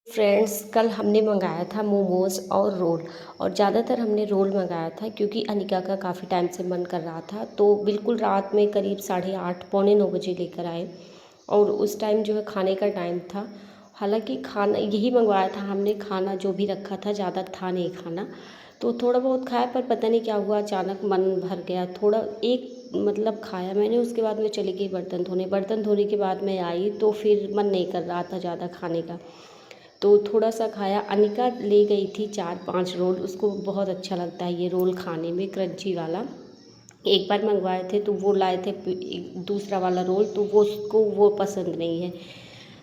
Friends, कल हमने मंगाया था मोमोज़ और रोल। और ज़्यादातर हमने रोल मंगाया था क्योंकि अनिका का काफ़ी टाइम से मन कर रहा था। तो बिल्कुल रात में करीब 8:30 पौने 9 बजे लेकर आए। और उस टाइम जो है खाने का टाइम था। हालांकि खाना यही मंगवाया था हमने, खाना जो भी रखा था ज़्यादा था नहीं खाना। तो थोड़ा बहुत खाया, पर पता नहीं क्या हुआ, अचानक मन भर गया। थोड़ा एक मतलब खाया मैंने, उसके बाद मैं चली गई बर्तन धोने के बाद मैं आई तो फिर मन नहीं कर रहा था ज़्यादा खाने का। तो थोड़ा सा खाया। अनिका ले गई थी 4-5 रोल, उसको बहुत अच्छा लगता है ये रोल खाने में, क्रंची वाला। एक बार मंगवाए थे तो वो लाए थे दूसरा वाला रोल, तो वो उसको वो पसंद नहीं है।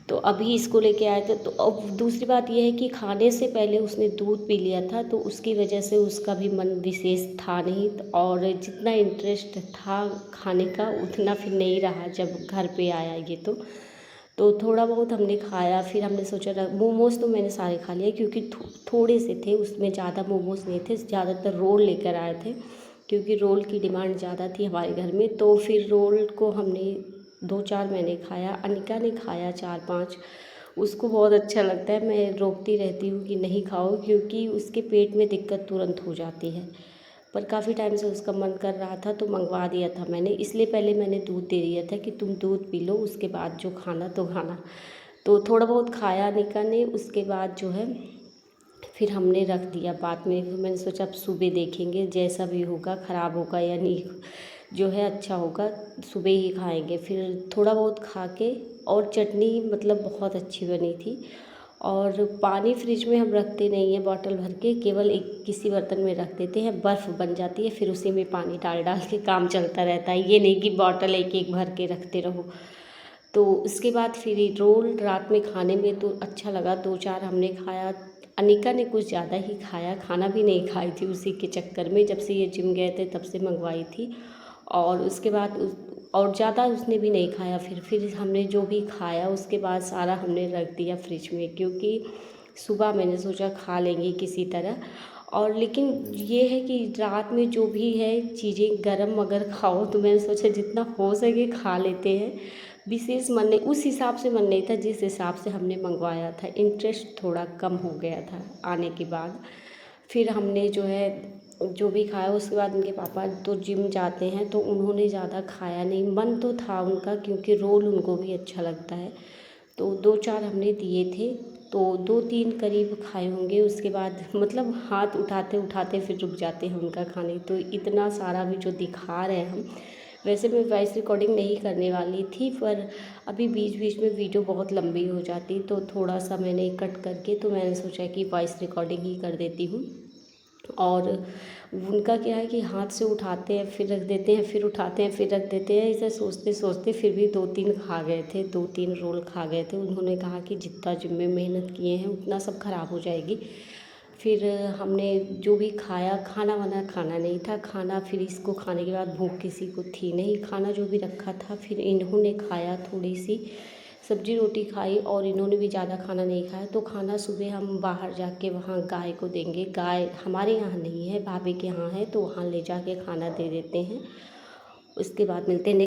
तो अभी इसको लेके आए थे। तो अब दूसरी बात ये है कि खाने से पहले उसने दूध पी लिया था, तो उसकी वजह से उसका भी मन विशेष था नहीं। और जितना इंटरेस्ट था खाने का उतना फिर नहीं रहा जब घर पे आया ये। तो थोड़ा बहुत हमने खाया। फिर हमने सोचा मोमोज़ तो मैंने सारे खा लिए क्योंकि थोड़े से थे, उसमें ज़्यादा मोमोज़ नहीं थे, ज़्यादातर रोल लेकर आए थे क्योंकि रोल की डिमांड ज़्यादा थी हमारे घर में। तो फिर रोल को हमने 2-4 मैंने खाया, अनिका ने खाया 4-5। उसको बहुत अच्छा लगता है। मैं रोकती रहती हूँ कि नहीं खाओ, क्योंकि उसके पेट में दिक्कत तुरंत हो जाती है। पर काफ़ी टाइम से उसका मन कर रहा था तो मंगवा दिया था मैंने। इसलिए पहले मैंने दूध दे दिया था कि तुम दूध पी लो, उसके बाद जो खाना तो खाना। तो थोड़ा बहुत खाया निका ने, उसके बाद जो है फिर हमने रख दिया। बाद में मैंने सोचा अब सुबह देखेंगे, जैसा भी होगा, ख़राब होगा या नहीं जो है अच्छा होगा, सुबह ही खाएंगे। फिर थोड़ा बहुत खा के, और चटनी मतलब बहुत अच्छी बनी थी। और पानी फ्रिज में हम रखते नहीं हैं बॉटल भर के, केवल एक किसी बर्तन में रख देते हैं, बर्फ़ बन जाती है, फिर उसी में पानी डाल डाल के काम चलता रहता है। ये नहीं कि बॉटल एक एक भर के रखते रहो। तो उसके बाद फिर ये रोल रात में खाने में तो अच्छा लगा, 2-4 हमने खाया। अनिका ने कुछ ज़्यादा ही खाया, खाना भी नहीं खाई थी उसी के चक्कर में, जब से ये जिम गए थे तब से मंगवाई थी। और उसके बाद और ज़्यादा उसने भी नहीं खाया। फिर हमने जो भी खाया उसके बाद सारा हमने रख दिया फ्रिज में, क्योंकि सुबह मैंने सोचा खा लेंगे किसी तरह। और लेकिन ये है कि रात में जो भी है चीज़ें गरम अगर खाओ, तो मैंने सोचा जितना हो सके खा लेते हैं। विशेष मन नहीं, उस हिसाब से मन नहीं था जिस हिसाब से हमने मंगवाया था। इंटरेस्ट थोड़ा कम हो गया था आने के बाद। फिर हमने जो है जो भी खाया, उसके बाद उनके पापा तो जिम जाते हैं तो उन्होंने ज़्यादा खाया नहीं। मन तो था उनका, क्योंकि रोल उनको भी अच्छा लगता है। तो 2-4 हमने दिए थे, तो 2-3 करीब खाए होंगे। उसके बाद मतलब हाथ उठाते उठाते फिर रुक जाते हैं उनका खाने। तो इतना सारा भी जो दिखा रहे हैं हम, वैसे मैं वॉइस रिकॉर्डिंग नहीं करने वाली थी, पर अभी बीच बीच में वीडियो बहुत लंबी हो जाती, तो थोड़ा सा मैंने कट करके, तो मैंने सोचा कि वॉइस रिकॉर्डिंग ही कर देती हूँ। और उनका क्या है कि हाथ से उठाते हैं फिर रख देते हैं, फिर उठाते हैं फिर रख देते हैं, ऐसे सोचते सोचते फिर भी 2-3 खा गए थे, 2-3 रोल खा गए थे। उन्होंने कहा कि जितना जिम में मेहनत किए हैं उतना सब खराब हो जाएगी। फिर हमने जो भी खाया, खाना वाना खाना नहीं था। खाना फिर इसको खाने के बाद भूख किसी को थी नहीं, खाना जो भी रखा था फिर इन्होंने खाया, थोड़ी सी सब्जी रोटी खाई, और इन्होंने भी ज़्यादा खाना नहीं खाया। तो खाना सुबह हम बाहर जाके वहाँ गाय को देंगे। गाय हमारे यहाँ नहीं है, भाभी के यहाँ है, तो वहाँ ले जाके खाना दे देते हैं। उसके बाद मिलते हैं।